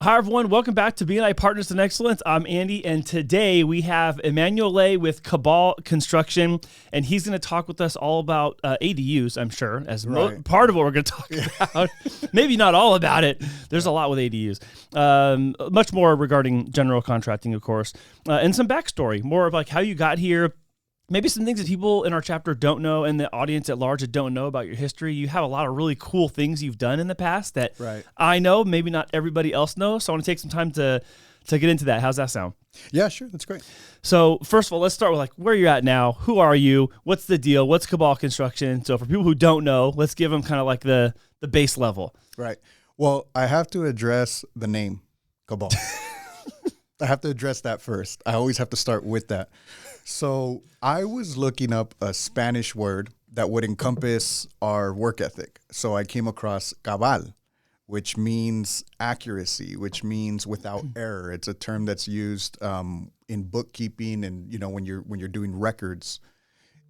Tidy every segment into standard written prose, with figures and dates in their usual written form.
Hi, everyone. Welcome back to BNI Partners in Excellence. I'm Andy, and today we have Emmanuel Ley with Cabal Construction, and he's going to talk with us all about ADUs, I'm sure, as part of what we're going to talk about. Maybe not all about it. There's a lot with ADUs. Much more regarding general contracting, of course, and some backstory, more of like how you got here. Maybe some things that people in our chapter don't know and the audience at large that don't know about your history. You have a lot of really cool things you've done in the past that I know, maybe not everybody else knows. So I want to take some time to get into that. How's that sound? Yeah, sure. That's great. So first of all, let's start with like where you're at now. Who are you? What's the deal? What's Cabal Construction? So for people who don't know, let's give them kind of like the base level. Right. Well, I have to address the name Cabal. I have to address that first. I always have to start with that. So I was looking up a Spanish word that would encompass our work ethic. So I came across Cabal, which means accuracy, which means without error. It's a term that's used in bookkeeping and, you know, when you're doing records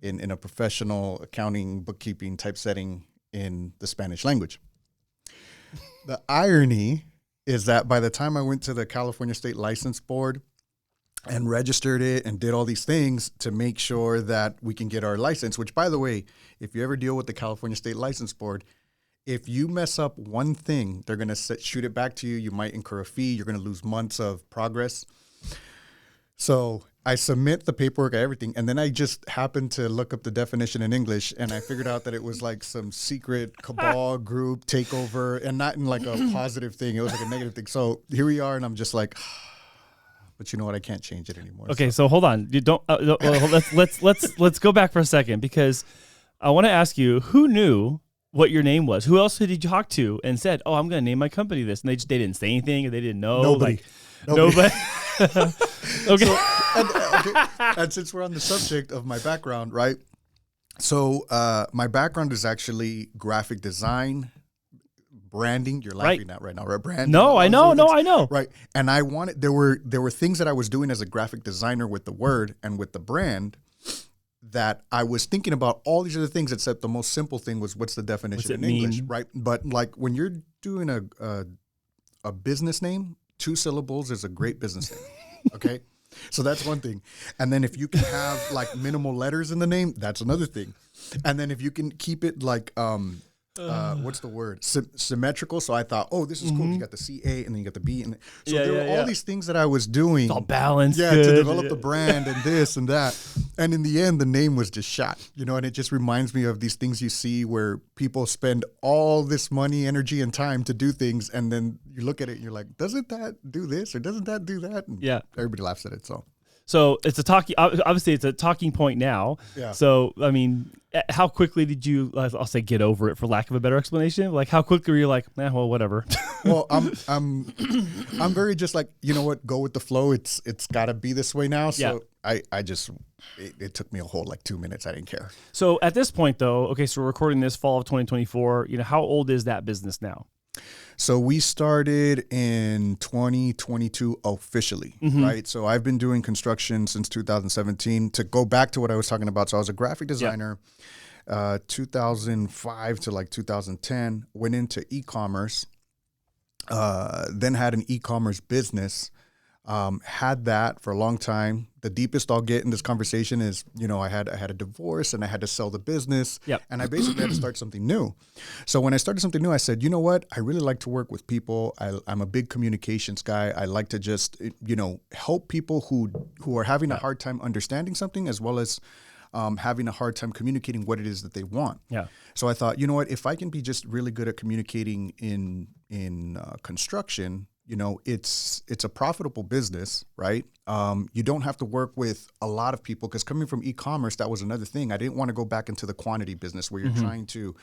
in a professional accounting, bookkeeping type setting in the Spanish language. The irony is that by the time I went to the California State License Board and registered it and did all these things to make sure that we can get our license, which, by the way, if you ever deal with the California State License Board, if you mess up one thing, they're going to shoot it back to you. You might incur a fee. You're going to lose months of progress. So I submit the paperwork and everything, and then I just happened to look up the definition in English, and I figured out that it was like some secret cabal group takeover, and not in like a positive thing. It was like a negative thing. So here we are, and I'm just like, but you know what? I can't change it anymore. Okay, so hold on. You don't. Let's go back for a second, because I want to ask you, who knew what your name was? Who else did you talk to and said, "Oh, I'm going to name my company this"? And they didn't say anything, or they didn't know. Nobody. Okay. And since we're on the subject of my background, right? So my background is actually graphic design, branding. You're laughing at right now, right? Branding. No, I know. Right. And I wanted, there were things that I was doing as a graphic designer with the word and with the brand that I was thinking about all these other things, except the most simple thing was, what's the definition in English, right? But like when you're doing a business name, 2 syllables is a great business name. Okay. So that's one thing. And then if you can have like minimal letters in the name, that's another thing. And then if you can keep it like, what's the word? Symmetrical. So I thought, oh, this is cool. You got the CA and then you got the B. And so there were all these things that I was doing. It's all balanced. Yeah, to develop the brand and this and that. And in the end, the name was just shot, you know, and it just reminds me of these things you see where people spend all this money, energy, and time to do things. And then you look at it and you're like, doesn't that do this or doesn't that do that? And everybody laughs at it. So it's obviously it's a talking point now. Yeah. So, I mean, how quickly did you, I'll say, get over it, for lack of a better explanation? Like, how quickly were you like, well, whatever? Well, I'm very just like, you know what, go with the flow. It's got to be this way now. So it took me a whole like 2 minutes. I didn't care. So at this point though, okay, so we're recording this fall of 2024, you know, how old is that business now? So we started in 2022 officially, right? So I've been doing construction since 2017. To go back to what I was talking about, so I was a graphic designer, 2005 to like 2010, went into e-commerce, then had an e-commerce business, had that for a long time. The deepest I'll get in this conversation is, you know, I had a divorce and I had to sell the business, and I basically had to start something new. So when I started something new, I said, you know what, I really like to work with people. I'm a big communications guy. I like to just, you know, help people who are having a hard time understanding something, as well as having a hard time communicating what it is that they want. Yeah. So I thought, you know what, if I can be just really good at communicating in construction, you know, it's a profitable business, right? You don't have to work with a lot of people, because coming from e-commerce, that was another thing. I didn't want to go back into the quantity business where you're trying to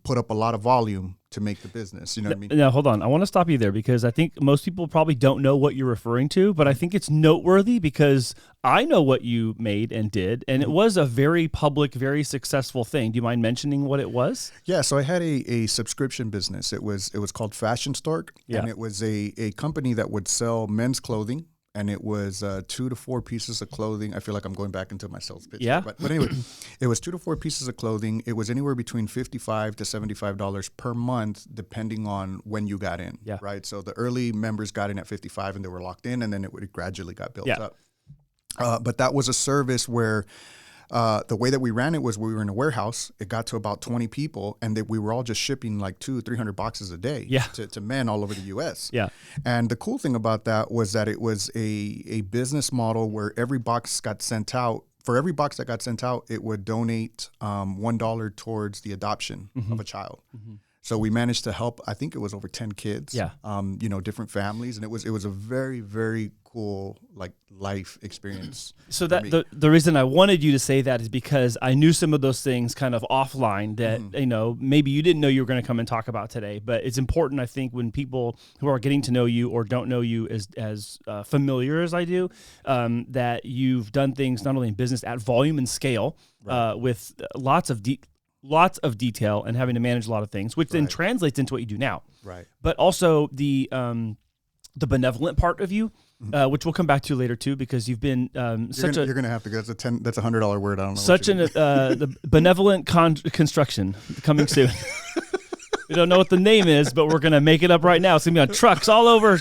put up a lot of volume to make the business. You know what I mean? Now, hold on. I want to stop you there, because I think most people probably don't know what you're referring to, but I think it's noteworthy because I know what you made and did, and it was a very public, very successful thing. Do you mind mentioning what it was? Yeah, so I had a subscription business. It was called Fashion Stork, and it was a company that would sell men's clothing and it was 2 to 4 pieces of clothing. I feel like I'm going back into my sales pitch. Yeah. But anyway, it was 2 to 4 pieces of clothing. It was anywhere between $55 to $75 per month, depending on when you got in. Yeah. Right. So the early members got in at 55 and they were locked in, and then it gradually got built up. But that was a service where the way that we ran it was we were in a warehouse. It got to about 20 people, and we were all just shipping like 200-300 boxes a day to men all over the U.S. Yeah. And the cool thing about that was that it was a business model where every box got sent out. For every box that got sent out, it would donate $1 towards the adoption of a child. So we managed to help, I think it was over 10 kids, different families. And it was a very, very cool life experience. So that the reason I wanted you to say that is because I knew some of those things kind of offline that, maybe you didn't know you were going to come and talk about today. But it's important, I think, when people who are getting to know you or don't know you as familiar as I do, that you've done things not only in business at volume and scale, with lots of detail and having to manage a lot of things, which then translates into what you do now. Right. But also the benevolent part of you, which we'll come back to later too, because you've been you're gonna have to go. That's $100 word. I don't know. The benevolent construction coming soon. We don't know what the name is, but we're gonna make it up right now. It's gonna be on trucks all over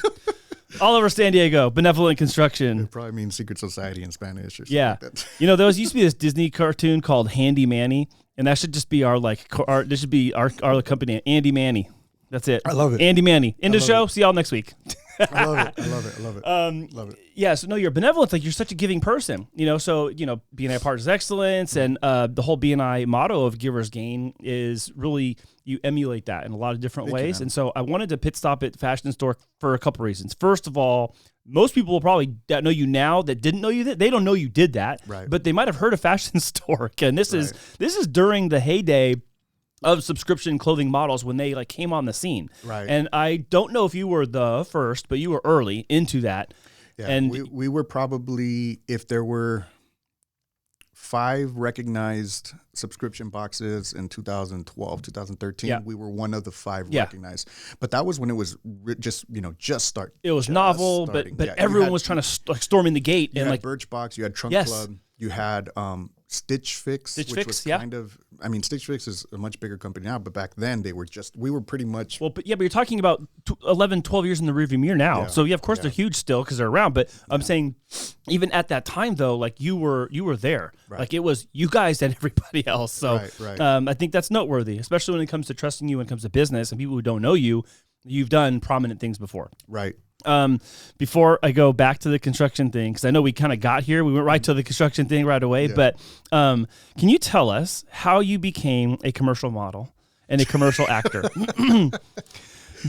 San Diego. Benevolent construction. It probably means secret society in Spanish or something like that. There used to be this Disney cartoon called Handy Manny, and that should just be our this should be our company, Andy Manny. That's it. I love it. Andy Manny. End of the show. See y'all next week. I love it. Yeah. So no, you're benevolent. You're such a giving person. So BNI Partners Excellence and the whole BNI motto of Givers Gain is really you emulate that in a lot of different ways. And so I wanted to pit stop at Fashion Store for a couple reasons. First of all, most people will probably know you now that didn't know you that they don't know you did that, but they might have heard of Fashion Store. And this is during the heyday of subscription clothing models when they came on the scene. Right. And I don't know if you were the first, but you were early into that. Yeah. And we were probably, if there were 5 recognized subscription boxes in 2012, 2013, we were one of the 5 recognized. But that was when it was just start. It was novel, starting. but everyone was trying to storm in the gate. You and had Birchbox, you had Trunk Club, you had Stitch Fix, which was kind of, Stitch Fix is a much bigger company now, but back then we were pretty much. Well, but you're talking about 11, 12 years in the rearview mirror now. So of course they're huge still because they're around. But I'm saying even at that time though, you were there. Right. It was you guys and everybody else. So I think that's noteworthy, especially when it comes to trusting you when it comes to business and people who don't know you, you've done prominent things before. Right. Before I go back to the construction thing, because I know we kind of got here, we went right to the construction thing right away, but can you tell us how you became a commercial model and a commercial actor?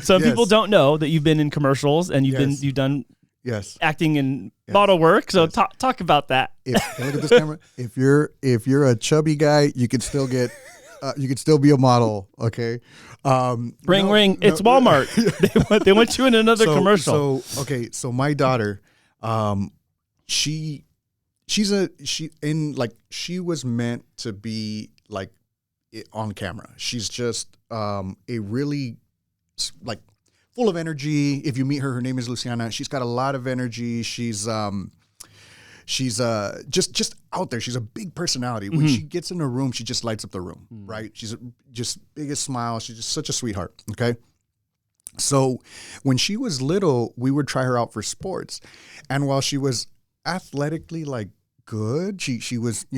Some people don't know that you've been in commercials and you've done acting and model work. So talk about that. Look at this camera. If you're a chubby guy, you could still get. You could still be a model, okay? Ring. It's Walmart. They want you in another commercial. So my daughter, she was meant to be on camera. She's just a really full of energy. If you meet her, her name is Luciana. She's got a lot of energy. She's just out there. She's a big personality. When she gets in a room, she just lights up the room, right? She's just biggest smile. She's just such a sweetheart, okay? So when she was little, we would try her out for sports. And while she was athletically good, she would just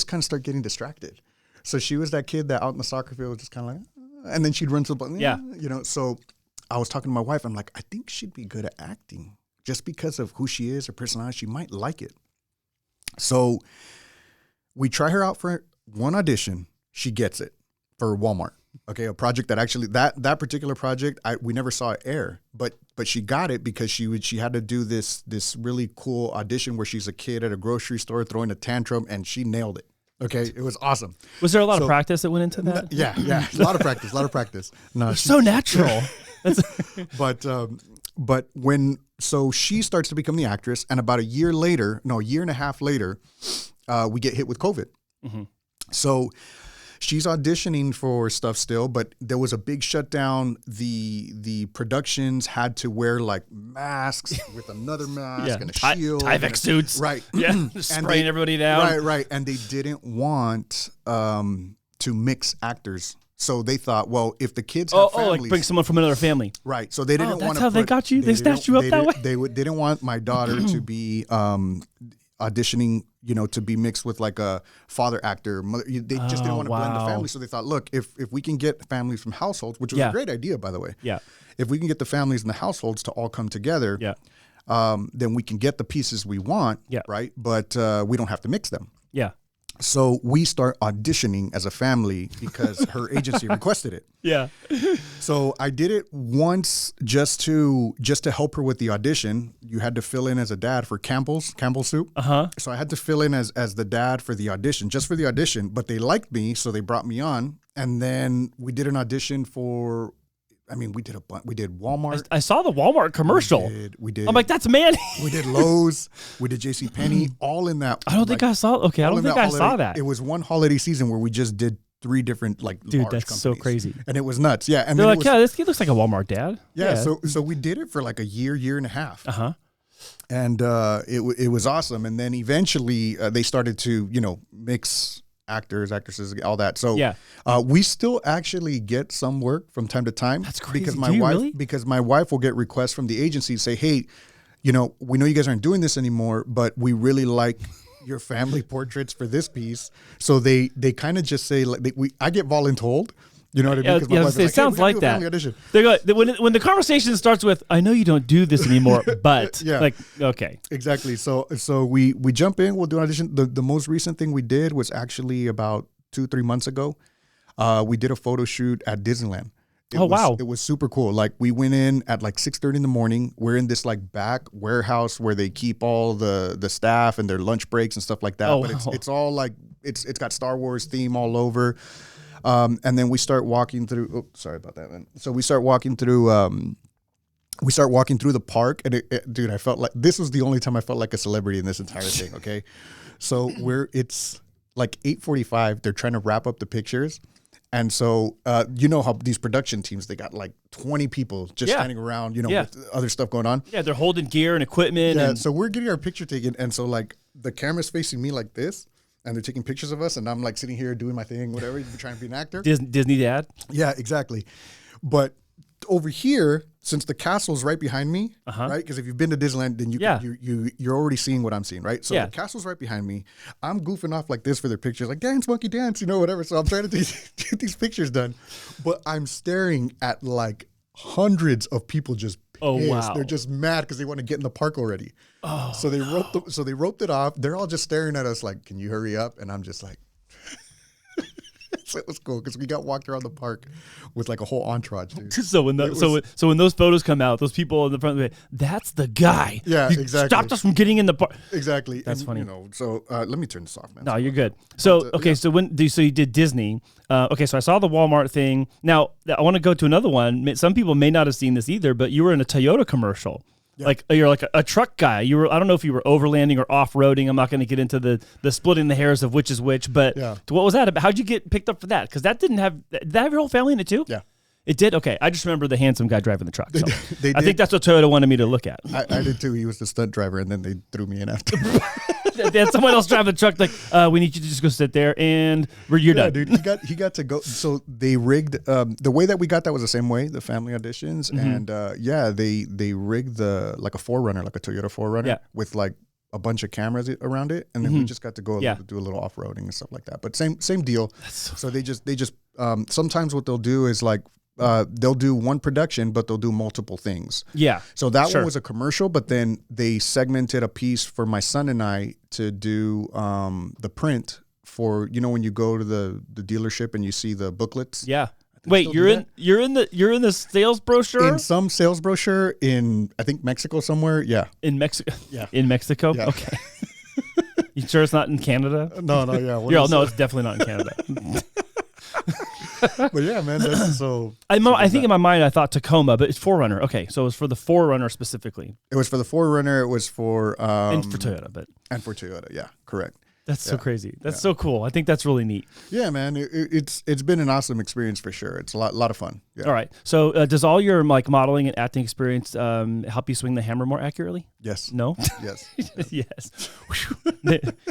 kind of start getting distracted. So she was that kid that out in the soccer field was just kind of and then she'd run to the ball. So I was talking to my wife. I'm like, I think she'd be good at acting. Just because of who she is, her personality, she might like it. So we try her out for one audition. She gets it for Walmart. Okay, a project that actually that particular project we never saw it air, but she got it because she had to do this really cool audition where she's a kid at a grocery store throwing a tantrum, and she nailed it. Okay, it was awesome. Was there a lot of practice that went into that? Yeah, a lot of practice. No, so natural. But so she starts to become the actress, and about a year and a half later, we get hit with COVID. Mm-hmm. So she's auditioning for stuff still, but there was a big shutdown. The productions had to wear masks with another mask and a shield. Tyvek suits. Right. Yeah. Just spraying everybody down. Right. And they didn't want to mix actors. So they thought, well, if the kids have families, like bring someone from another family. Right. So they didn't want to. That's how they got you? They snatched you up that way? They didn't want my daughter to be auditioning, to be mixed with like a father actor. They just didn't want to blend the family. So they thought, look, if we can get families from households, which was a great idea, by the way. Yeah. If we can get the families and the households to all come together, then we can get the pieces we want, right? But we don't have to mix them. Yeah. So we start auditioning as a family because her agency requested it. Yeah. So I did it once just to help her with the audition. You had to fill in as a dad for Campbell soup. So I had to fill in as the dad for the audition, just for the audition. But they liked me, so they brought me on. And then we did an audition for. We did we did Walmart. I saw the Walmart commercial. We did. I'm like, that's Manny. We did Lowe's. We did JCPenney. All in that. I don't think I saw. Okay, I don't think I saw that. It was one holiday season where we just did 3 different large companies. So crazy. And it was nuts. Yeah. And they're like, this kid looks like a Walmart dad. Yeah. So we did it for like a year and a half. And it was awesome. And then eventually they started to mix actors, actresses, all that. So we still actually get some work from time to time. That's crazy. Because my wife will get requests from the agency say, hey, we know you guys aren't doing this anymore, but we really like your family portraits for this piece. So they kind of just say, I get voluntold. You know what I mean? It sounds like that. They go, when the conversation starts with, I know you don't do this anymore, but okay. Exactly. So we jump in, we'll do an audition. The most recent thing we did was actually about 2-3 months ago. We did a photo shoot at Disneyland. Wow. It was super cool. Like we went in at like 6:30 in the morning. We're in this like back warehouse where they keep all the staff and their lunch breaks and stuff like that. But it's all like, it's got Star Wars theme all over. And then we start walking through. Oh, sorry about that, man. So we start walking through. The park, and dude, I felt like this was the only time I felt like a celebrity in this entire thing. Okay, so it's like 8:45. They're trying to wrap up the pictures, and so you know how these production teams, they got like 20 people just standing around, with other stuff going on. Yeah, they're holding gear and equipment. Yeah, so we're getting our picture taken, and so like the camera's facing me like this. And they're taking pictures of us, and I'm like sitting here doing my thing, whatever, trying to be an actor. Disney dad? Yeah, exactly. But over here, since the castle's right behind me, right? Because if you've been to Disneyland, then you're already seeing what I'm seeing, right? So the castle's right behind me. I'm goofing off like this for their pictures, like dance, monkey dance, whatever. So I'm trying to get these pictures done. But I'm staring at like hundreds of people just pissed. Oh, wow. They're just mad because they want to get in the park already. Oh, so they roped it off. They're all just staring at us like, can you hurry up? And I'm just like, so it was cool because we got walked around the park with like a whole entourage, dude. So when those photos come out, those people in the front, that's the guy. Yeah, you exactly. Stopped us from getting in the park. Exactly. That's funny. So let me turn this off, man. No, you're good. So so you did Disney. So I saw the Walmart thing. Now I want to go to another one. Some people may not have seen this either, but you were in a Toyota commercial. Yeah. Like you're like a truck guy. You were. I don't know if you were overlanding or off-roading. I'm not going to get into the splitting the hairs of which is which. But what was that about? How'd you get picked up for that? Because that did have your whole family in it too? Yeah. It did? Okay. I just remember the handsome guy driving the truck. So they I think that's what Toyota wanted me to look at. I did too. He was the stunt driver, and then they threw me in after. They had someone else driving the truck like, we need you to just go sit there, and you're done. Dude, he got to go. So they rigged, the way that we got that was the same way, the family auditions. And they rigged a 4Runner, like a Toyota 4Runner with like a bunch of cameras around it. And then we just got to go do a little off-roading and stuff like that. But same deal. So they just sometimes what they'll do is like, they'll do one production, but they'll do multiple things. Yeah. So that one was a commercial, but then they segmented a piece for my son and I to do the print for, when you go to the dealership and you see the booklets. Yeah. Wait, you're in the sales brochure? In some sales brochure in, I think, Mexico somewhere. Yeah. In Mexico? Yeah. In Mexico? Yeah. Okay. You sure it's not in Canada? No, yeah. No, it's definitely not in Canada. But yeah, man. I think in my mind I thought Tacoma, but it's 4Runner. Okay, so it was for the 4Runner specifically. It was for the 4Runner. It was for and for Toyota, yeah, correct. That's so crazy. That's so cool. I think that's really neat. Yeah, man. It's been an awesome experience for sure. It's a lot of fun. Yeah. All right. So does all your like modeling and acting experience help you swing the hammer more accurately? Yes. No? Yes. Yes.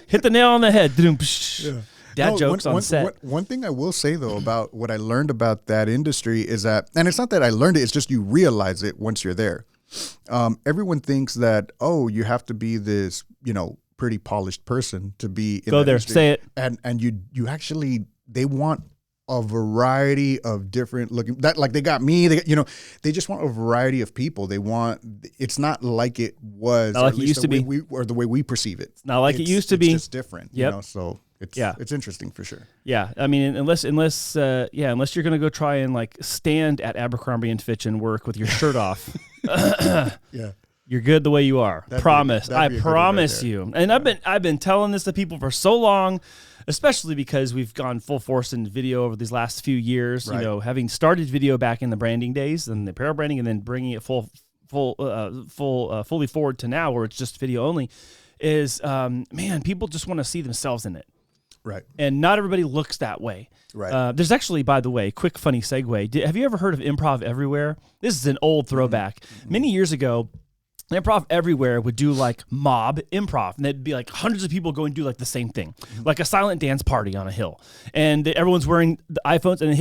Hit the nail on the head. Yeah. Dad jokes on set. One thing I will say, though, about what I learned about that industry is that, and it's not that I learned it, it's just you realize it once you're there. Everyone thinks that, oh, you have to be this, pretty polished person to be in Go that there, industry. say it. And you actually, they want a variety of different looking, that like they got me, they just want a variety of people. They want, it's not like it was, not like it used to be, or the way we perceive it. Not like it used to be. It's just different, so it's interesting for sure. Yeah. I mean, unless you're going to go try and like stand at Abercrombie and Fitch and work with your shirt off. Yeah. You're good the way you are. I promise right you. And I've been telling this to people for so long, especially because we've gone full force in video over these last few years. Right. Having started video back in the branding days and the apparel branding, and then bringing it fully forward to now where it's just video only. Is people just want to see themselves in it. Right. And not everybody looks that way. Right. There's actually, by the way, quick funny segue. Have you ever heard of Improv Everywhere? This is an old throwback. Mm-hmm. Many years ago, Improv Everywhere would do like mob improv, and there'd be like hundreds of people go and do like the same thing, like a silent dance party on a hill, and everyone's wearing the iPhones and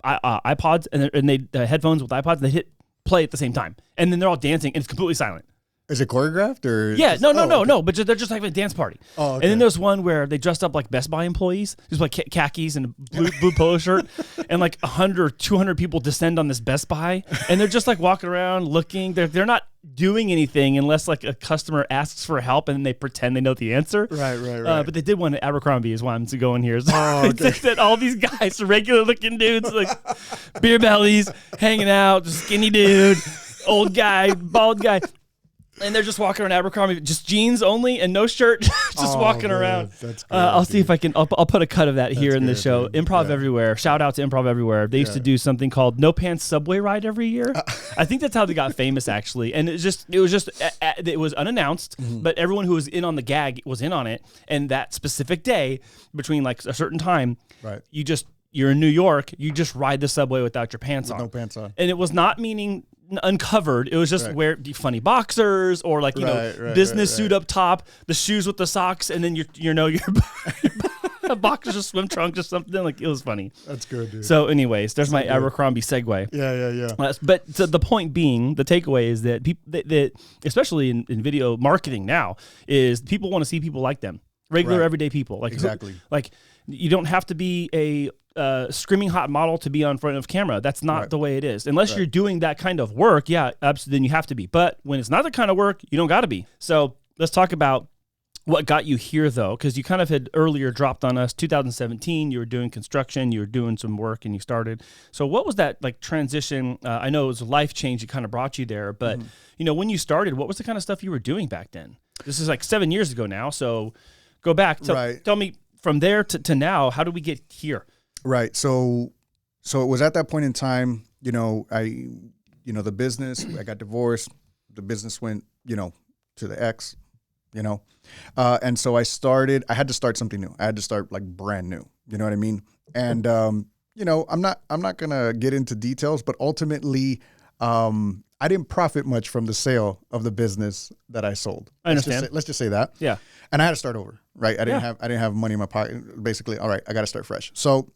iPods and they headphones with iPods. And they hit play at the same time, and then they're all dancing, and it's completely silent. Is it choreographed or? Yeah, no. But they're just like a dance party. Oh, okay. And then there's one where they dressed up like Best Buy employees, just like khakis and a blue polo shirt, and like 100 or 200 people descend on this Best Buy, and they're just like walking around looking. They're not doing anything unless like a customer asks for help, and then they pretend they know the answer. Right. But they did one at Abercrombie is why I'm going here. So okay. that all these guys, regular looking dudes, like beer bellies, hanging out, skinny dude, old guy, bald guy. And they're just walking around Abercrombie, just jeans only and no shirt, just walking around. That's great, I'll see if I can. I'll put a cut of that here in the show. Dude. Improv Everywhere. Shout out to Improv Everywhere. They used to do something called No Pants Subway Ride every year. I think that's how they got famous, actually. And it was unannounced, but everyone who was in on the gag was in on it. And that specific day, between like a certain time, right, you're in New York. You just ride the subway without your pants on. No pants on. And it was not meaning uncovered. It was just wear funny boxers or like business suit up top, the shoes with the socks, and then your boxers or swim trunks or something. Like, it was funny. That's good, dude. So anyways, there's my Abercrombie segue. Yeah. But the point being, the takeaway is that people that especially in video marketing now is people want to see people like them, regular everyday people. Like exactly. Like you don't have to be a screaming hot model to be on front of camera. That's not the way it is. Unless you're doing that kind of work, absolutely, then you have to be. But when it's not the kind of work, you don't got to be. So let's talk about what got you here, though, because you kind of had earlier dropped on us 2017. You were doing construction, you were doing some work, and you started. So what was that like transition? I know it was a life change that kind of brought you there, but when you started, what was the kind of stuff you were doing back then? This is like 7 years ago now. So go back. Tell me from there to now, how did we get here? Right. So it was at that point in time, the business, I got divorced, the business went, to the ex, and so I had to start something new. I had to start like brand new, you know what I mean? And, I'm not going to get into details, but ultimately, I didn't profit much from the sale of the business that I sold. I understand. Let's just say that. Yeah. And I had to start over, right? I didn't have money in my pocket. Basically, all right, I got to start fresh. So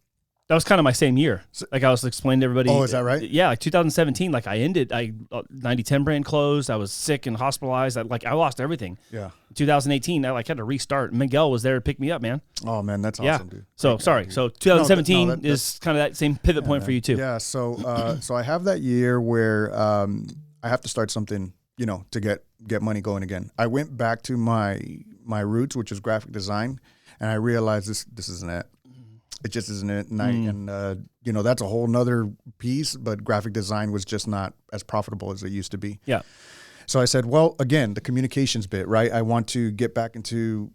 that was kind of my same year. Like I was explaining to everybody. Oh, is that right? Yeah, like 2017. Like I ended. 9010 brand closed. I was sick and hospitalized. I lost everything. Yeah. 2018, I had to restart. Miguel was there to pick me up, man. Oh man, that's awesome, dude. So sorry. So 2017 is kind of that same pivot point for you too. Yeah. So so I have that year where I have to start something, to get money going again. I went back to my roots, which is graphic design, and I realized this isn't it. It just isn't it. And that's a whole nother piece, but graphic design was just not as profitable as it used to be. Yeah. So I said, well, again, the communications bit, right? I want to get back into,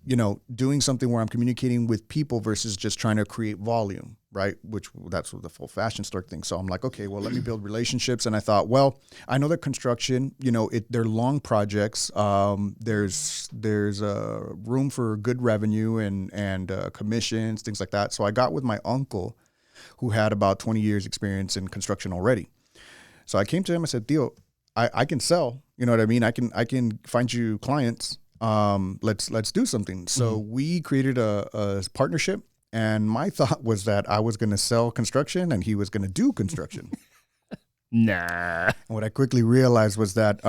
doing something where I'm communicating with people versus just trying to create volume, right? Which that's the full fashion store thing. So I'm like, okay, well, let me build relationships. And I thought, well, I know that construction, they're long projects. There's room for good revenue and commissions, things like that. So I got with my uncle, who had about 20 years experience in construction already. So I came to him and said, Theo, I can sell, you know what I mean? I can find you clients. Let's do something. So we created a partnership, and my thought was that I was going to sell construction and he was going to do construction. Nah. And what I quickly realized was that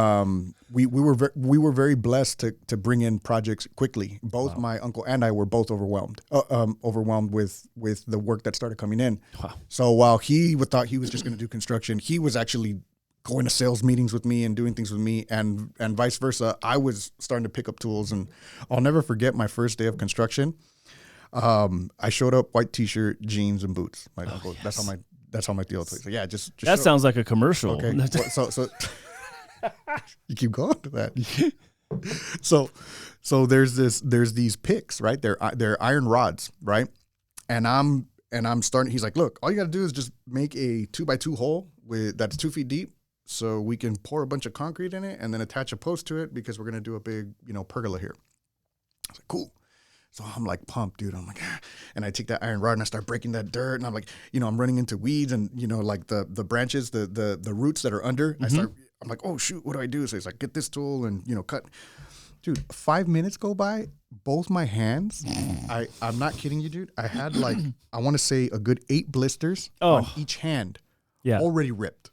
we were very blessed to bring in projects quickly. Both my uncle and I were both overwhelmed with the work that started coming in. Wow. So while he thought he was just going to do construction, he was actually going to sales meetings with me and doing things with me, and vice versa. I was starting to pick up tools, and I'll never forget my first day of construction. I showed up, white t-shirt, jeans, and boots. My uncle. Yes. That's how my deal was. So yeah, just that sounds like a commercial. Okay, so you keep going to that. So there's these picks, right? They're iron rods, right? And I'm starting. He's like, look, all you got to do is just make a 2x2 hole that's 2 feet deep, so we can pour a bunch of concrete in it and then attach a post to it because we're gonna do a big, pergola here. I was like, cool. So I'm like pumped, dude. I'm like, and I take that iron rod and I start breaking that dirt, and I'm like, I'm running into weeds and like the branches, the roots that are under. I'm like, oh shoot, what do I do? So he's like, get this tool and cut. Dude, 5 minutes go by, both my hands, I'm not kidding you, dude. I had like, I want to say a good 8 blisters on each hand, already ripped.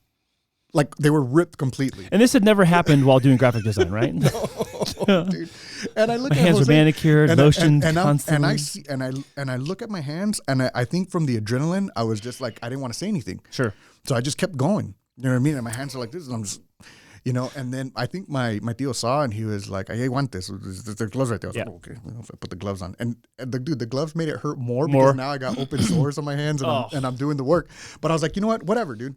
Like they were ripped completely. And this had never happened while doing graphic design, right? No, dude. And I look my at hands Jose, are manicured, lotioned constantly. And I look at my hands, and I think from the adrenaline, I was just like, I didn't want to say anything. Sure. So I just kept going. You know what I mean? And my hands are like this, and I'm just, and then I think my Theo saw, and he was like, hey, I want this. There's gloves right there. I was like, oh, okay. So I put the gloves on. And the gloves made it hurt more because now I got open sores on my hands, and I'm doing the work. But I was like, you know what? Whatever, dude.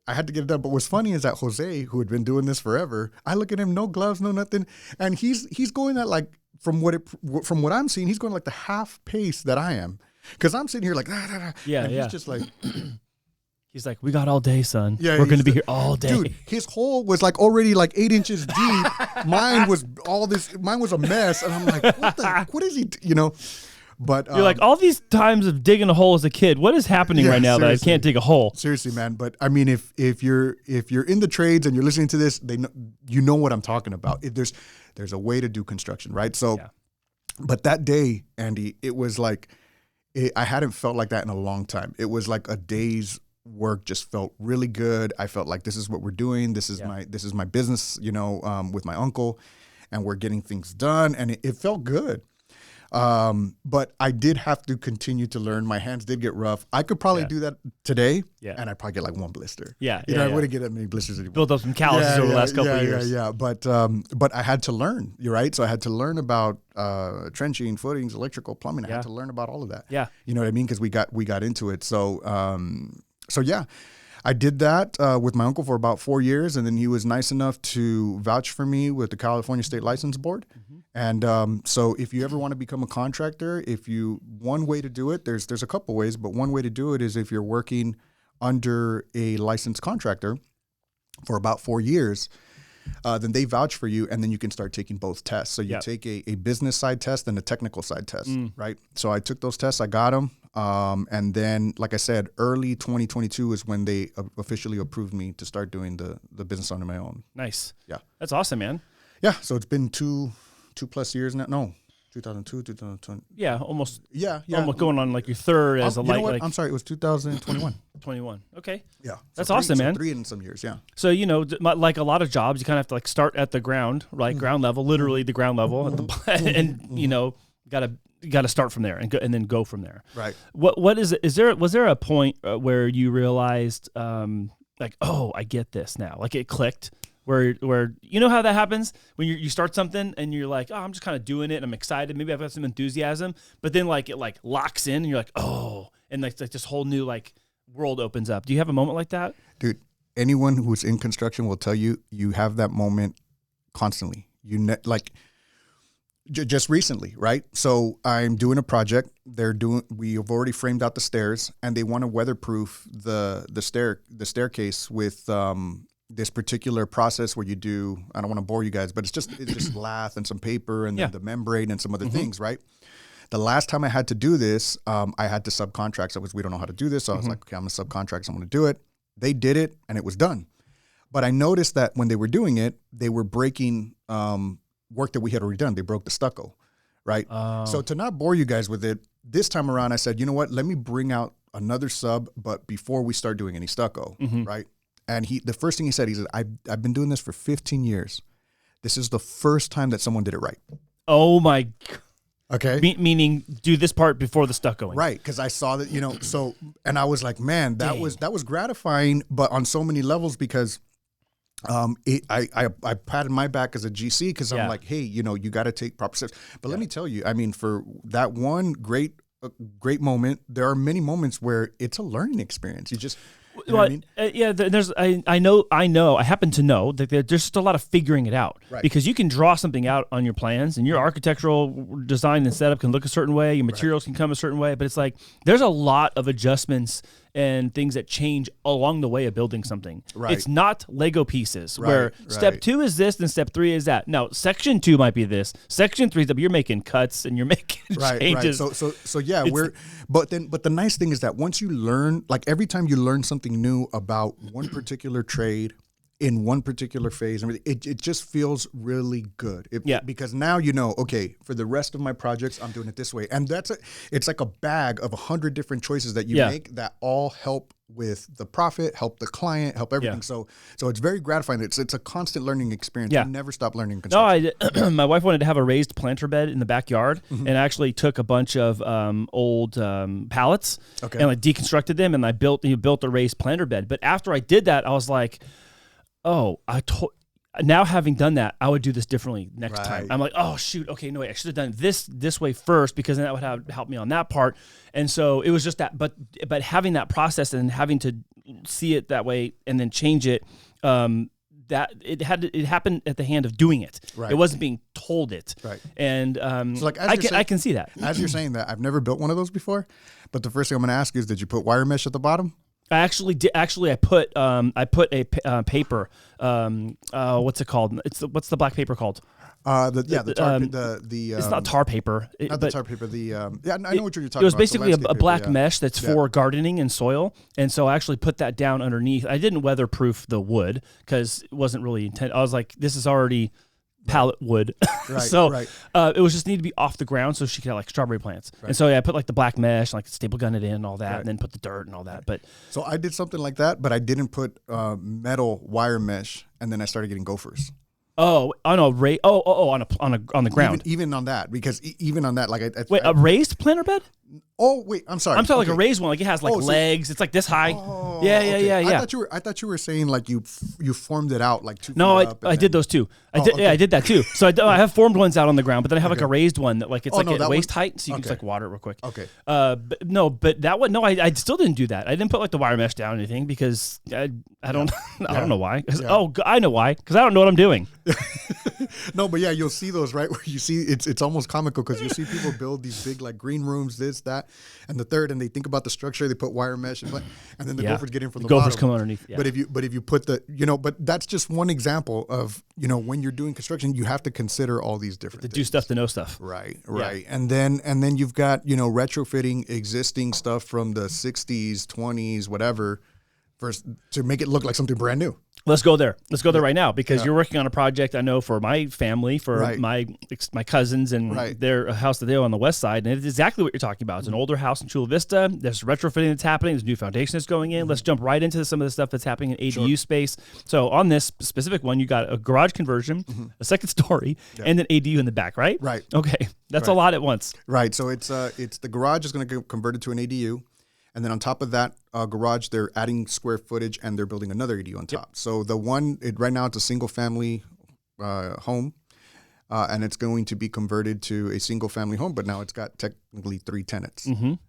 I had to get it done. But what's funny is that Jose, who had been doing this forever, I look at him, no gloves, no nothing. And he's going at like, from what I'm seeing, he's going like the half pace that I am. Because I'm sitting here like, yeah, and he's just like... He's like, we got all day, son. Yeah, we're going to be here all day. Dude, his hole was like already like 8 inches deep. Mine was a mess. And I'm like, what is he, But you're like, all these times of digging a hole as a kid, what is happening right now that I can't dig a hole? Seriously, man. But I mean, if you're in the trades and you're listening to this, you know what I'm talking about. There's a way to do construction, right? So, but that day, Andy, it was like, I hadn't felt like that in a long time. It was like a day's work just felt really good. I felt like this is what we're doing. This is my business, with my uncle, and we're getting things done, and it felt good. But I did have to continue to learn. My hands did get rough. I could probably do that today, and I'd probably get like 1 blister. I wouldn't get that many blisters anymore. Built up some calluses over the last couple of years. But I had to learn. You're right. So I had to learn about trenching, footings, electrical, plumbing. I had to learn about all of that. Yeah, you know what I mean? Because we got into it. So yeah, I did that with my uncle for about 4 years, and then he was nice enough to vouch for me with the California State License Board. And so if you ever want to become a contractor, one way to do it, there's a couple ways, but one way to do it is if you're working under a licensed contractor for about 4 years, then they vouch for you, and then you can start taking both tests. So you take a business side test and a technical side test, right? So I took those tests, I got them. And then, like I said, early 2022 is when they officially approved me to start doing the business on my own. Nice. Yeah. That's awesome, man. Yeah. So it's been two plus years now. No, 2002, 2020. Yeah, almost. Yeah. Almost going on like your third as a light. Like, I'm sorry, it was 2021. 21. Okay. Yeah. That's awesome, man. 3 in some years, yeah. So, like a lot of jobs, you kind of have to like start at the ground, right? Ground level, literally the ground level. And, got to start from there and then go from there. Right. What is it? Was there a point where you realized, like, oh, I get this now? Like it clicked where you know how that happens when you start something and you're like, oh, I'm just kind of doing it and I'm excited. Maybe I've got some enthusiasm, but then like it like locks in and you're like, oh, and like this whole new like world opens up. Do you have a moment like that? Dude, anyone who's in construction will tell you, you have that moment constantly. Just recently, right? So I'm doing a project. We have already framed out the stairs, and they want to weatherproof the staircase with this particular process where you do. I don't want to bore you guys, but it's just lath and some paper and then the membrane and some other things, right? The last time I had to do this, I had to subcontract. So we don't know how to do this. So I was like, okay, I'm gonna subcontract. So I'm gonna do it. They did it, and it was done. But I noticed that when they were doing it, they were breaking work that we had already done. They broke the stucco, right? So to not bore you guys with it, this time around, I said, you know what? Let me bring out another sub, but before we start doing any stucco, right? And the first thing he said, I've been doing this for 15 years. This is the first time that someone did it right. Oh my. Okay. Meaning do this part before the stuccoing. Right. Because I saw that, and I was like, man, that was gratifying, but on so many levels, because I patted my back as a GC because I'm like, hey, you got to take proper steps. But let me tell you, I mean, for that one great moment, there are many moments where it's a learning experience. You just, you know what I mean? I happen to know that there's just a lot of figuring it out, right? Because you can draw something out on your plans, and your architectural design and setup can look a certain way, your materials can come a certain way, but it's like there's a lot of adjustments and things that change along the way of building something. Right. It's not Lego pieces where step 2 is this and step 3 is that. No, section 2 might be this. Section 3 is that you're making cuts and you're making changes. Right. So yeah, but the nice thing is that once you learn, like every time you learn something new about one particular trade in one particular phase, it just feels really good. Because now okay, for the rest of my projects, I'm doing it this way. And it's like a bag of 100 different choices that you make that all help with the profit, help the client, help everything. So it's very gratifying. It's a constant learning experience. You never stop learning construction. No, my wife wanted to have a raised planter bed in the backyard, and actually took a bunch of old pallets and I deconstructed them, and I built a raised planter bed. But after I did that, I was like, now having done that, I would do this differently next time. I'm like, oh shoot, okay, no way, I should have done this way first, because then that would have helped me on that part. And so it was just that, but having that process and having to see it that way and then change it, that it happened at the hand of doing it. Right. It wasn't being told it. Right. And so like I can see that. As you're saying that, I've never built one of those before, but the first thing I'm going to ask you is, did you put wire mesh at the bottom? I actually did. Actually, I put a paper. What's it called? What's the black paper called? The tar, it's not tar paper. Not the tar paper. I know what you're talking about. It was basically a black mesh that's for gardening and soil, and so I actually put that down underneath. I didn't weatherproof the wood because it wasn't really intent. I was like, this is already pallet wood. It was just need to be off the ground so she could have like strawberry plants. And so I put like the black mesh, like staple gun it in and all that, and then put the dirt and all that. But so I did something like that, but I didn't put metal wire mesh, and then I started getting gophers. On the ground. Even on that, because even on that, like a raised planter bed? Oh wait, I'm sorry. I'm talking like a raised one, like it has like legs. It's like this high. Yeah. I thought you were saying like you formed it out like 2 feet up. I did those too. I did that too. So I have formed ones out on the ground, but then I have like a raised one that like it's at waist height, so you can just like water it real quick. Okay. But that one, I still didn't do that. I didn't put like the wire mesh down or anything because I don't I don't know why. I know why, because I don't know what I'm doing. No, but yeah, you'll see those, right? Where you see it's almost comical because you see people build these big like green rooms, this, that, and the third, and they think about the structure. They put wire mesh and then the gophers get in from the gophers bottom. Come underneath. Yeah. But if you put but that's just one example of when you're doing construction, you have to consider all these different things. Do stuff to know stuff. Right. Yeah. And then you've got retrofitting existing stuff from the 60s, 20s, whatever, to make it look like something brand new. Let's go there. Let's go there right now, because you're working on a project I know for my family, for my cousins and their house that they own on the west side. And it's exactly what you're talking about. It's an older house in Chula Vista. There's retrofitting that's happening. There's new foundation that's going in. Let's jump right into some of the stuff that's happening in ADU space. So on this specific one, you got a garage conversion, a second story, and an ADU in the back, right? Right. Okay. That's a lot at once. Right. So it's the garage is going to get converted to an ADU. And then on top of that garage, they're adding square footage and they're building another ADU on top. So the one, right now it's a single family home. and it's going to be converted to a single family home, but now it's got technically 3 tenants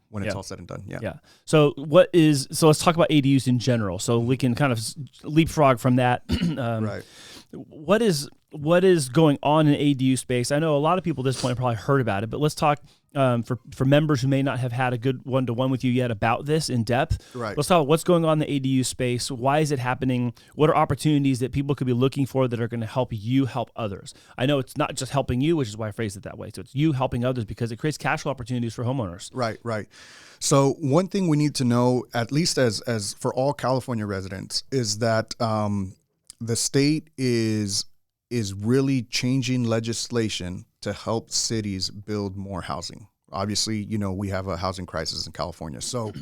when it's all said and done. Yeah. So let's talk about ADUs in general. So we can kind of leapfrog from that. Right. What is going on in ADU space? I know a lot of people at this point have probably heard about it, but let's talk for members who may not have had a good one-to-one with you yet about this in depth. Right. Let's talk about what's going on in the ADU space. Why is it happening? What are opportunities that people could be looking for that are going to help you help others? I know it's not just helping you, which is why I phrased it that way. So it's you helping others because it creates cash flow opportunities for homeowners. Right. So one thing we need to know, at least as for all California residents, is that the state is really changing legislation to help cities build more housing. Obviously, we have a housing crisis in California. So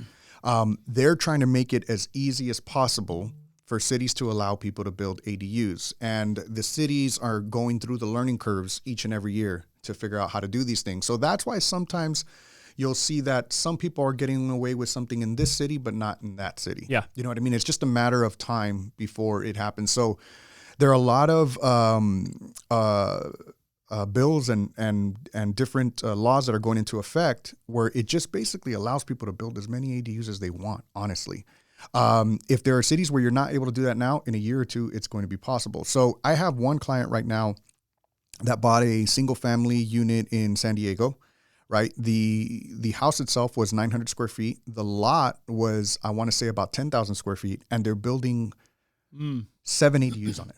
they're trying to make it as easy as possible for cities to allow people to build ADUs. And the cities are going through the learning curves each and every year to figure out how to do these things. So that's why sometimes you'll see that some people are getting away with something in this city, but not in that city. Yeah. You know what I mean? It's just a matter of time before it happens. So there are a lot of bills and different laws that are going into effect where it just basically allows people to build as many ADUs as they want, honestly. If there are cities where you're not able to do that now, in a year or two, it's going to be possible. So I have one client right now that bought a single family unit in San Diego, right? The house itself was 900 square feet. The lot was, I want to say, about 10,000 square feet, and they're building 7 ADUs on it.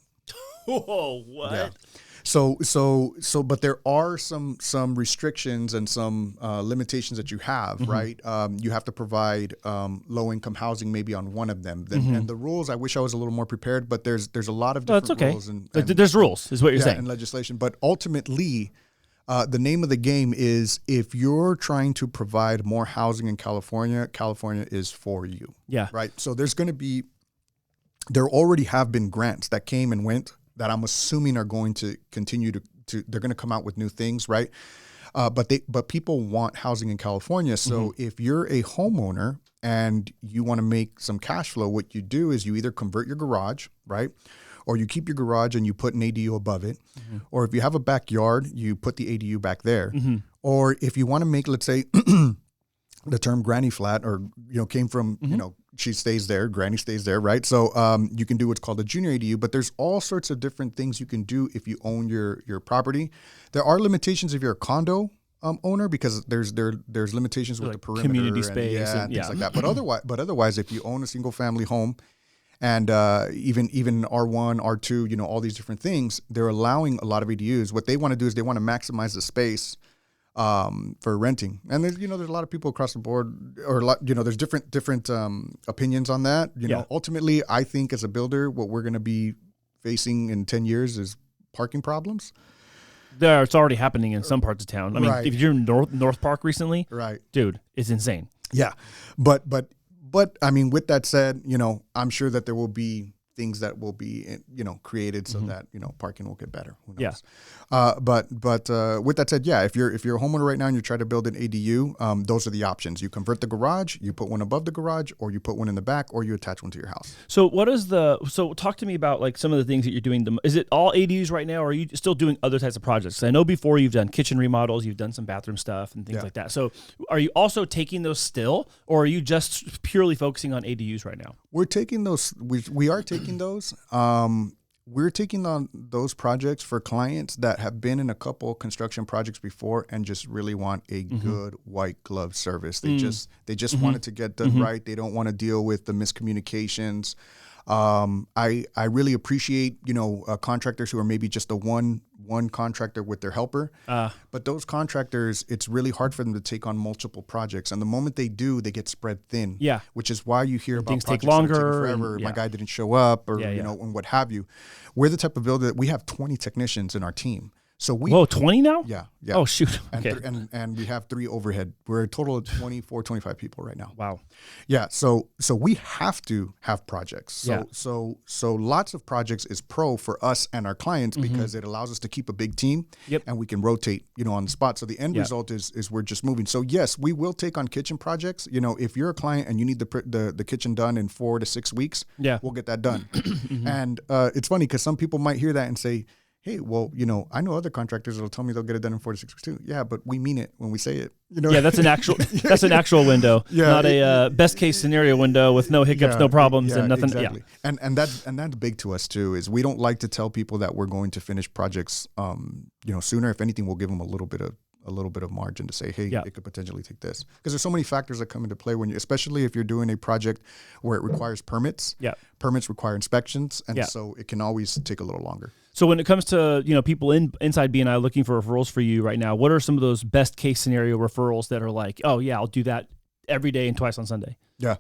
Whoa, what? Yeah. So, but there are some restrictions and some limitations that you have, right? You have to provide low-income housing maybe on one of them. And the rules, I wish I was a little more prepared, but there's a lot of different rules. And there's rules, is what you're saying. And legislation. But ultimately, the name of the game is if you're trying to provide more housing in California, California is for you. Yeah. Right? So there already have been grants that came and went that I'm assuming are going to continue to they're going to come out with new things, right? But people want housing in California. So if you're a homeowner and you want to make some cash flow, what you do is you either convert your garage, right? Or you keep your garage and you put an ADU above it. Or if you have a backyard, you put the ADU back there. Or if you want to make, let's say, the term granny flat, or came from she stays there, granny stays there, right? So you can do what's called a junior ADU, but there's all sorts of different things you can do if you own your property. There are limitations if you're a condo owner, because there's limitations with the perimeter, community space, and things like that. But otherwise, if you own a single family home, and even R1, R2, all these different things, they're allowing a lot of ADUs. What they want to do is they want to maximize the space for renting. And there's a lot of people across the board, or there's different opinions on that. Ultimately, I think as a builder, what we're going to be facing in 10 years is parking problems. It's already happening in some parts of town. I mean, Right. if you're in North Park recently, Right. dude, it's insane. Yeah. But I mean, with that said, I'm sure that there will be things that will be, created so that, parking will get better. Who knows? Yeah. But with that said, yeah, if you're a homeowner right now and you try to build an ADU, those are the options. You convert the garage, you put one above the garage, or you put one in the back, or you attach one to your house. So so talk to me about like some of the things that you're doing. Is it all ADUs right now, or are you still doing other types of projects? 'Cause I know before you've done kitchen remodels, you've done some bathroom stuff and things like that. So are you also taking those still, or are you just purely focusing on ADUs right now? We're taking those. We are taking those. We're taking on those projects for clients that have been in a couple construction projects before and just really want a good white glove service. They just want it to get done right. They don't want to deal with the miscommunications. I really appreciate contractors who are maybe just a one contractor with their helper. But those contractors, it's really hard for them to take on multiple projects, and the moment they do, they get spread thin. Yeah, which is why you hear about things projects take longer, that are taking forever. My guy didn't show up, or and what have you. We're the type of builder that we have 20 technicians in our team. So 20 now? Yeah. Oh, shoot. Okay. And we have 3 overhead. We're a total of 24, 25 people right now. Wow. Yeah. So we have to have projects. So lots of projects is pro for us and our clients because it allows us to keep a big team and we can rotate, on the spot. So the end result is we're just moving. So yes, we will take on kitchen projects. If you're a client and you need the kitchen done in 4 to 6 weeks, we'll get that done. And it's funny because some people might hear that and say, hey, well, I know other contractors that'll tell me they'll get it done in 4 to 6 weeks too. Yeah, but we mean it when we say it. Yeah, that's an actual that's an actual window, not a best case scenario window with no hiccups, no problems, and nothing. Exactly. Yeah, and that's big to us too. Is we don't like to tell people that we're going to finish projects, sooner. If anything, we'll give them a little bit of margin to say, hey, it could potentially take this, because there's so many factors that come into play especially if you're doing a project where it requires permits. Yeah, permits require inspections, and so it can always take a little longer. So when it comes to people inside BNI looking for referrals for you right now, what are some of those best case scenario referrals that are like, oh yeah, I'll do that every day and twice on Sunday? Yeah.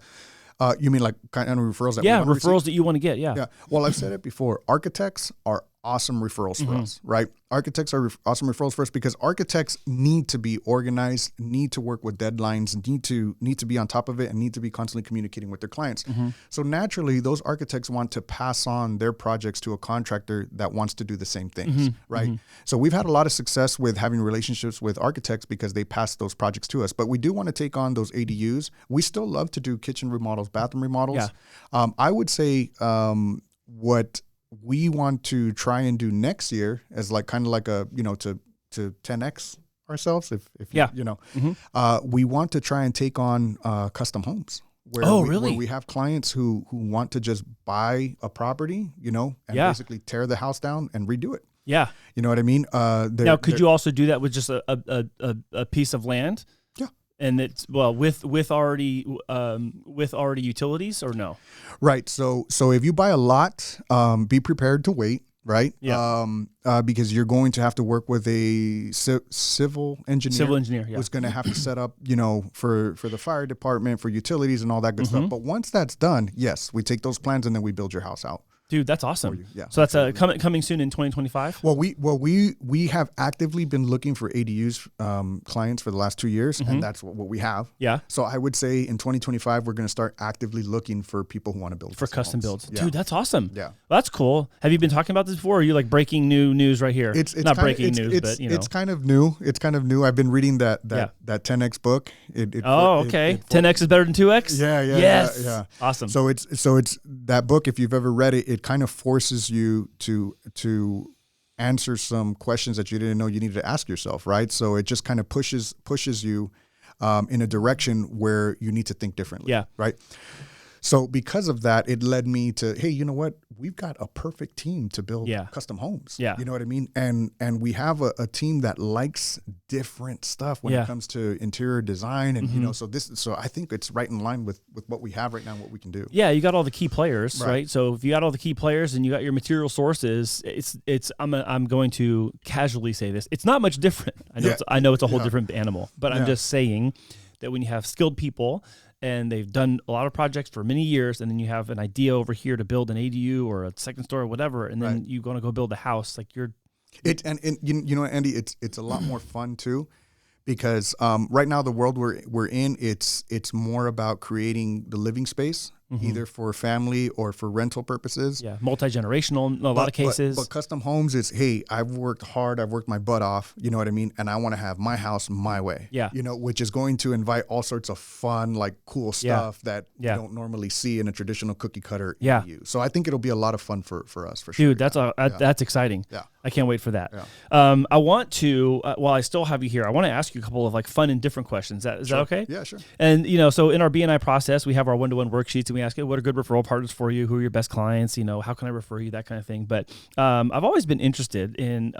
You mean like kind of referrals that referrals that you want to get? Yeah. Well, I've said it before. Architects are awesome referrals for us, right? Architects are awesome referrals for us because architects need to be organized, need to work with deadlines, need to be on top of it, and need to be constantly communicating with their clients. So naturally, those architects want to pass on their projects to a contractor that wants to do the same things, right? So we've had a lot of success with having relationships with architects because they pass those projects to us. But we do want to take on those ADUs. We still love to do kitchen remodels, bathroom remodels. Yeah. I would say what we want to try and do next year as like kind of like a to 10x ourselves if we want to try and take on custom homes where we have clients who want to just buy a property and basically tear the house down and redo it. You know what I mean? Now could you also do that with just a piece of land? And it's with already utilities or no? Right. So if you buy a lot, be prepared to wait. Right. Yeah. Because you're going to have to work with a civil engineer. Who's going to have to set up, for the fire department, for utilities and all that good stuff. But once that's done, yes, we take those plans and then we build your house out. Dude, that's awesome. Yeah. So that's coming soon in 2025? Well, we have actively been looking for ADUs clients for the last 2 years, and that's what we have. Yeah. So I would say in 2025, we're going to start actively looking for people who want to build for custom homes. builds. Yeah. Dude, that's awesome. Yeah. Well, that's cool. Have you been talking about this before, or are you like breaking new news right here? It's not breaking news, but it's kind of new. It's kind of new. I've been reading that 10X book. Okay. 10X is better than 2X? Yeah. Yes. Yeah. Awesome. So it's that book. If you've ever read it, it kind of forces you to answer some questions that you didn't know you needed to ask yourself, right? So it just kind of pushes you in a direction where you need to think differently. Yeah. Right. So because of that, it led me to, hey, you know what? We've got a perfect team to build custom homes. Yeah. You know what I mean? And we have a team that likes different stuff when it comes to interior design. And, so I think it's right in line with what we have right now and what we can do. Yeah. You got all the key players, right? So if you got all the key players and you got your material sources, I'm going to casually say this. It's not much different. I know it's a whole different animal, but I'm just saying that when you have skilled people and they've done a lot of projects for many years, and then you have an idea over here to build an ADU or a second story or whatever, and then you're going to go build a house, like you're... And Andy, it's a lot more fun too, because right now the world we're in, it's more about creating the living space, either for family or for rental purposes. Yeah, multi-generational in a lot of cases. But custom homes is, hey, I've worked hard, I've worked my butt off, you know what I mean? And I want to have my house my way. Yeah. Which is going to invite all sorts of fun, like cool stuff that you don't normally see in a traditional cookie cutter ADU. So I think it'll be a lot of fun for us, for sure. Dude, that's exciting. Yeah. I can't wait for that. Yeah. I want to, while I still have you here, I want to ask you a couple of like fun and different questions. Is that okay? Yeah, sure. And, so in our BNI process, we have our one-to-one worksheets, and we ask, what are good referral partners for you? Who are your best clients? How can I refer you? That kind of thing. But I've always been interested in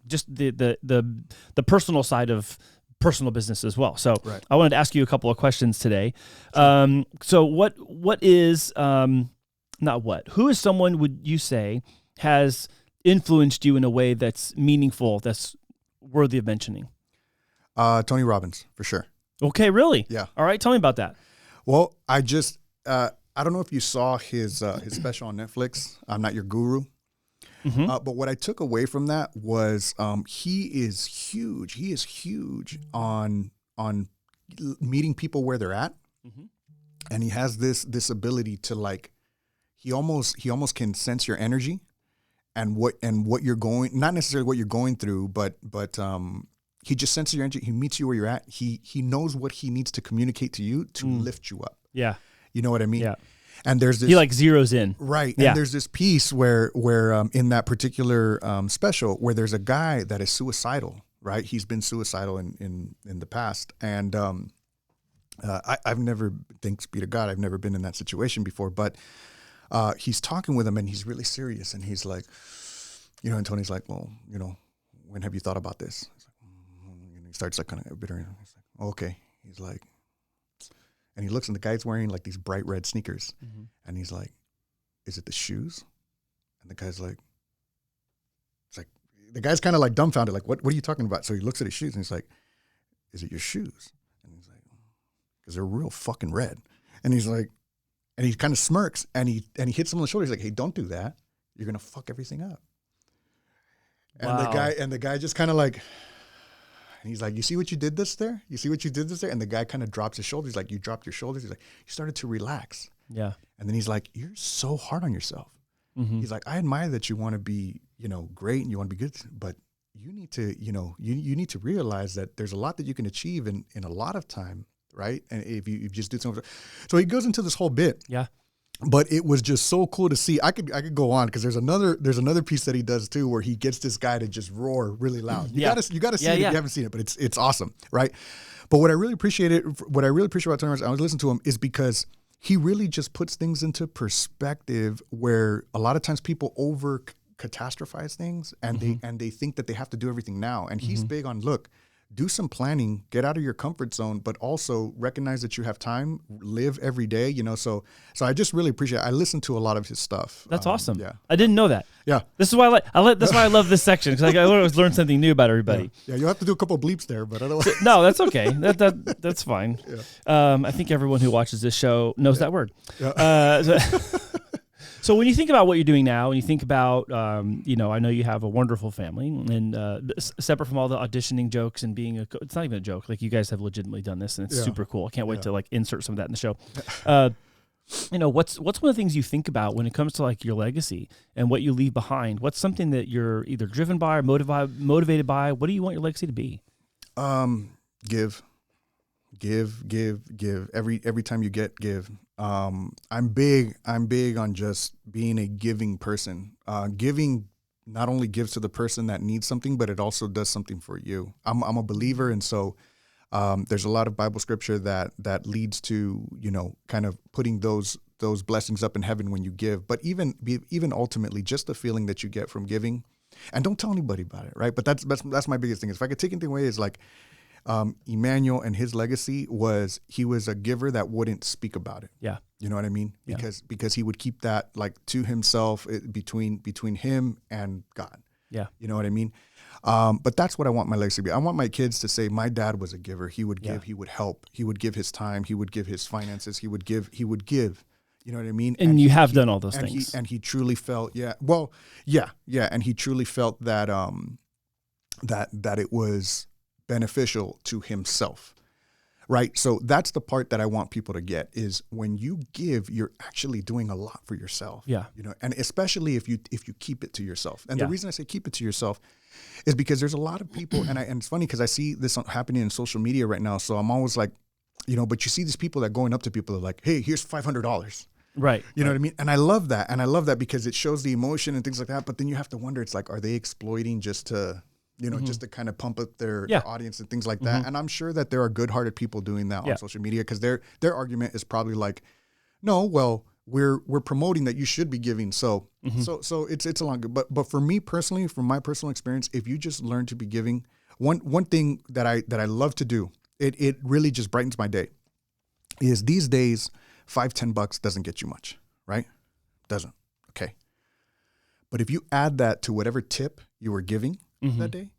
just the personal side of personal business as well. So I wanted to ask you a couple of questions today. So what is, who is someone, would you say, has influenced you in a way that's meaningful, that's worthy of mentioning? Tony Robbins, for sure. Okay, really? Yeah. All right, tell me about that. Well, I just I don't know if you saw his special on Netflix, I'm Not Your Guru. But what I took away from that was he is huge. He is huge on meeting people where they're at, and he has this ability to, like, he almost can sense your energy and what you're going, not necessarily what you're going through, but he just senses your energy. He meets you where you're at. He knows what he needs to communicate to you to lift you up. Yeah. You know what I mean? Yeah. And there's this, he like zeroes in. right. Yeah. And there's this piece where in that particular special where there's a guy that is suicidal, right? He's been suicidal in the past. And I've never, thanks be to God, I've never been in that situation before, but he's talking with him and he's really serious. And he's like, you know, and Tony's like, well, you know, when have you thought about this? He's like, he starts like kind of bitter. He's like, oh, okay. He's like, and he looks and the guy's wearing like these bright red sneakers. Mm-hmm. And he's like, is it the shoes? And the guy's like, it's like, the guy's kind of like dumbfounded. Like, what are you talking about? So he looks at his shoes and he's like, is it your shoes? And he's like, because they're real fucking red. And he's like, and he kind of smirks and he hits him on the shoulder. He's like, hey, don't do that. You're going to fuck everything up. And Wow. the guy just kind of like, and he's like, you see what you did this there? You see what you did this there? And the guy kind of drops his shoulders. He's like, you dropped your shoulders. He's like, you started to relax. Yeah. And then he's like, you're so hard on yourself. Mm-hmm. He's like, I admire that you want to be, you know, great and you want to be good, but you need to, you know, you need to realize that there's a lot that you can achieve in a lot of time, right? And if you just do something. So he goes into this whole bit. Yeah. But it was just so cool to see. I could go on because there's another piece that he does too where he gets this guy to just roar really loud. You gotta see it if you haven't seen it, but it's awesome, right? But what I really appreciate about Tony Robbins, I was listening to him, is because he really just puts things into perspective where a lot of times people over catastrophize things and they think that they have to do everything now. And he's big on, look, do some planning, get out of your comfort zone, but also recognize that you have time, live every day, you know. So I just really appreciate it. I listen to a lot of his stuff. That's awesome. Yeah. I didn't know that. Yeah. This is why that's why I love this section, because I always learn something new about everybody. Yeah, you'll have to do a couple of bleeps there, but otherwise. No, that's okay. That's fine. Yeah. I think everyone who watches this show knows that word. Yeah. So when you think about what you're doing now, and you think about, you know, I know you have a wonderful family, and separate from all the auditioning jokes and being it's not even a joke. Like, you guys have legitimately done this, and it's super cool. I can't wait to like insert some of that in the show. You know, what's one of the things you think about when it comes to like your legacy and what you leave behind? What's something that you're either driven by or motivated by? What do you want your legacy to be? Give. Every time you give. I'm big on just being a giving person. Giving not only gives to the person that needs something, but it also does something for you. I'm a believer, and so there's a lot of Bible scripture that leads to, you know, kind of putting those blessings up in heaven when you give. But even ultimately, just the feeling that you get from giving, and don't tell anybody about it, right? But that's my biggest thing. If I could take anything away, is like, Emmanuel and his legacy was he was a giver that wouldn't speak about it. Yeah. You know what I mean? Because he would keep that like to himself, between him and God. Yeah. You know what I mean? But that's what I want my legacy to be. I want my kids to say, my dad was a giver. He would give, he would help, he would give his time, he would give his finances, he would give. You know what I mean? And you have done all those things. And he truly felt, and he truly felt that that it was beneficial to himself, right? So that's the part that I want people to get, is when you give, you're actually doing a lot for yourself. Yeah. You know, and especially if you keep it to yourself. And the reason I say keep it to yourself is because there's a lot of people, and it's funny because I see this happening in social media right now. So I'm always like, you know, but you see these people that going up to people are like, hey, here's $500. Right. You know what I mean? And I love that. And I love that because it shows the emotion and things like that. But then you have to wonder, it's like, are they exploiting just to, you know, just to kind of pump up their audience and things like that? And I'm sure that there are good-hearted people doing that on social media, because their argument is probably like, no, well, we're promoting that you should be giving. So so it's a long, but for me personally, from my personal experience, if you just learn to be giving, one thing that I love to do, it really just brightens my day, is these days $5-10 doesn't get you much, right? Doesn't. Okay. But if you add that to whatever tip you were giving that day,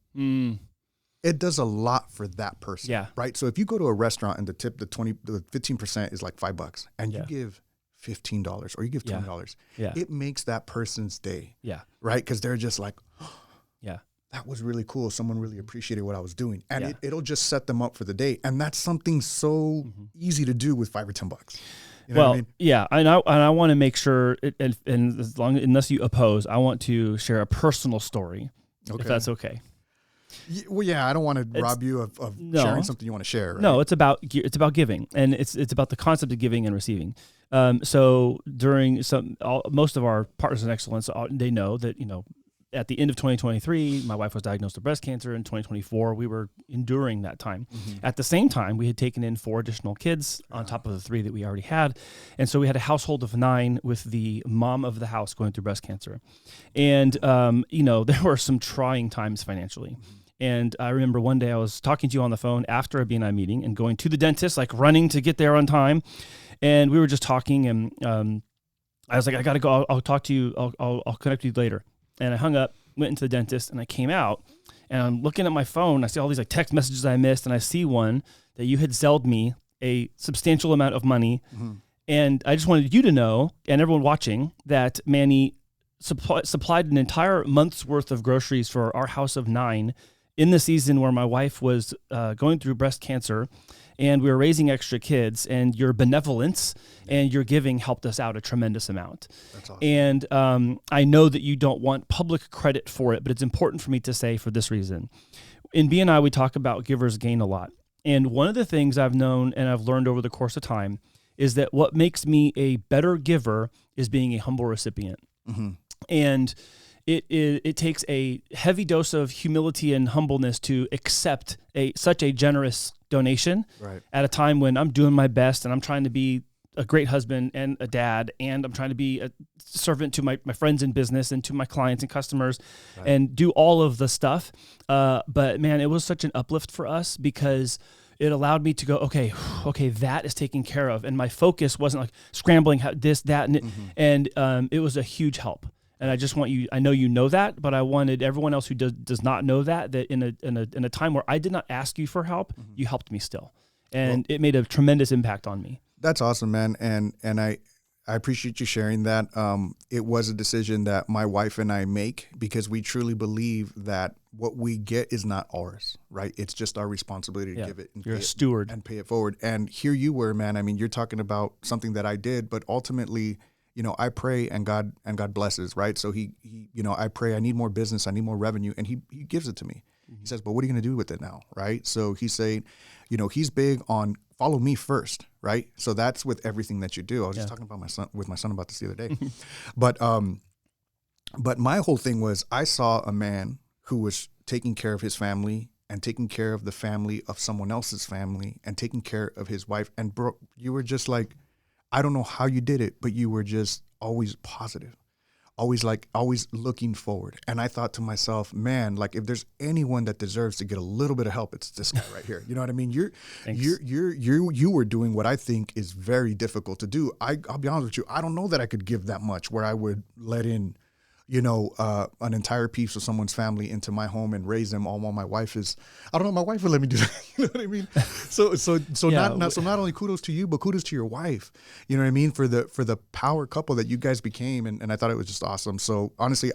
it does a lot for that person. Yeah. Right. So if you go to a restaurant and the tip, the 15% is like $5, and you give $15 or you give $20, it makes that person's day. Yeah. Right. Because they're just like, that was really cool. Someone really appreciated what I was doing. And it'll just set them up for the day. And that's something so easy to do with $5 or $10. You know what I mean? Yeah, and I want to make sure, and unless you oppose, I want to share a personal story, if that's okay. Well, yeah, I don't want to rob you of sharing something you want to share. Right? No, it's about giving, and it's about the concept of giving and receiving. So during most of our partners in excellence, they know that at the end of 2023, my wife was diagnosed with breast cancer. In 2024, we were enduring that time. Mm-hmm. At the same time, we had taken in 4 additional kids on top of the 3 that we already had. And so we had a household of 9 with the mom of the house going through breast cancer. And, there were some trying times financially. Mm-hmm. And I remember one day I was talking to you on the phone after a BNI meeting and going to the dentist, like running to get there on time. And we were just talking, and I was like, I got to go. I'll talk to you. I'll connect with you later. And I hung up, went into the dentist, and I came out, and I'm looking at my phone. I see all these like text messages I missed, and I see one that you had sold me a substantial amount of money. Mm-hmm. And I just wanted you to know, and everyone watching, that Manny supplied an entire month's worth of groceries for our house of 9 in the season where my wife was going through breast cancer, and we were raising extra kids, and your benevolence and your giving helped us out a tremendous amount. That's awesome. And I know that you don't want public credit for it, but it's important for me to say for this reason. In BNI, we talk about givers gain a lot. And one of the things I've known and I've learned over the course of time is that what makes me a better giver is being a humble recipient. Mm-hmm. And it takes a heavy dose of humility and humbleness to accept such a generous donation at a time when I'm doing my best and I'm trying to be a great husband and a dad, and I'm trying to be a servant to my friends in business and to my clients and customers and do all of the stuff. But man, it was such an uplift for us because it allowed me to go, okay, that is taken care of. And my focus wasn't like scrambling this, that, and it was a huge help. And I just want you, I know you know that, but I wanted everyone else who does not know that in a time where I did not ask you for help, you helped me still. And it made a tremendous impact on me. That's awesome, man. And I appreciate you sharing that. It was a decision that my wife and I make because we truly believe that what we get is not ours, right? It's just our responsibility to give it. And you're a steward. And pay it forward. And here you were, man. I mean, you're talking about something that I did, but ultimately, I pray and God blesses, right? So he I pray, I need more business, I need more revenue, and he gives it to me. Mm-hmm. He says, but what are you going to do with it now, right? So he's saying, he's big on follow me first, right? So that's with everything that you do. I was just talking about my son about this the other day. But my whole thing was I saw a man who was taking care of his family and taking care of the family of someone else's family and taking care of his wife. And bro, you were just like, I don't know how you did it, but you were just always positive, always looking forward. And I thought to myself, man, like if there's anyone that deserves to get a little bit of help, it's this guy right here. You know what I mean? You were doing what I think is very difficult to do. I'll be honest with you. I don't know that I could give that much where I would let in, an entire piece of someone's family into my home and raise them all while my wife is, I don't know, my wife would let me do that. You know what I mean? So not only kudos to you, but kudos to your wife. You know what I mean? For the power couple that you guys became. And I thought it was just awesome. So honestly,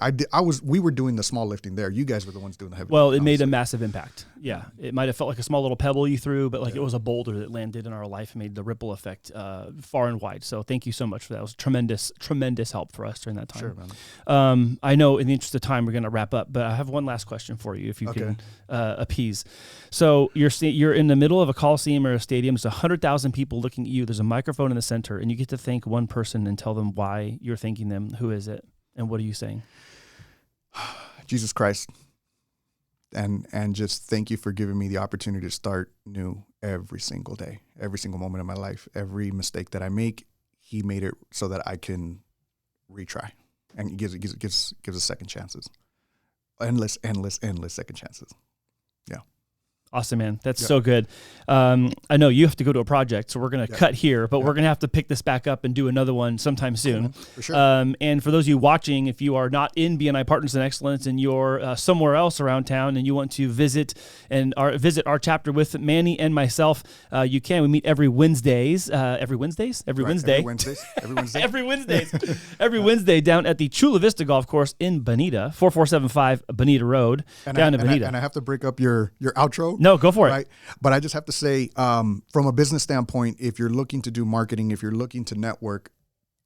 we were doing the small lifting there. You guys were the ones doing the heavy lifting. Well, it made a massive impact. Yeah. It might've felt like a small little pebble you threw, but it was a boulder that landed in our life and made the ripple effect, far and wide. So thank you so much for that. It was tremendous help for us during that time. Sure, man. I know in the interest of time, we're going to wrap up, but I have one last question for you, if you can appease. So you're in the middle of a coliseum or a stadium. There's 100,000 people looking at you. There's a microphone in the center, and you get to thank one person and tell them why you're thanking them. Who is it? And what are you saying? Jesus Christ. And just thank you for giving me the opportunity to start new every single day, every single moment of my life. Every mistake that I make, he made it so that I can retry. And he gives us second chances. Endless second chances. Yeah. Awesome, man. That's so good. I know you have to go to a project, so we're going to cut here, but we're going to have to pick this back up and do another one sometime soon. For sure. And for those of you watching, if you are not in BNI Partners in Excellence and you're somewhere else around town and you want to visit our chapter with Manny and myself, you can. We meet every Wednesdays. Every Wednesday down at the Chula Vista Golf Course in Bonita, 4475 Bonita Road, down in Bonita. And I have to break up your outro. No, go for it. Right? But I just have to say, from a business standpoint, if you're looking to do marketing, if you're looking to network,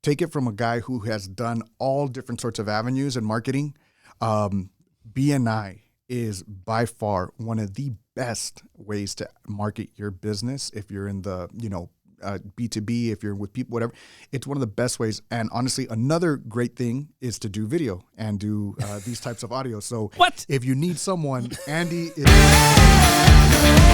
take it from a guy who has done all different sorts of avenues in marketing. BNI is by far one of the best ways to market your business. If you're in the, B2B, if you're with people, whatever, it's one of the best ways. And honestly, another great thing is to do video and do these types of audio. So what? If you need someone, Andy is...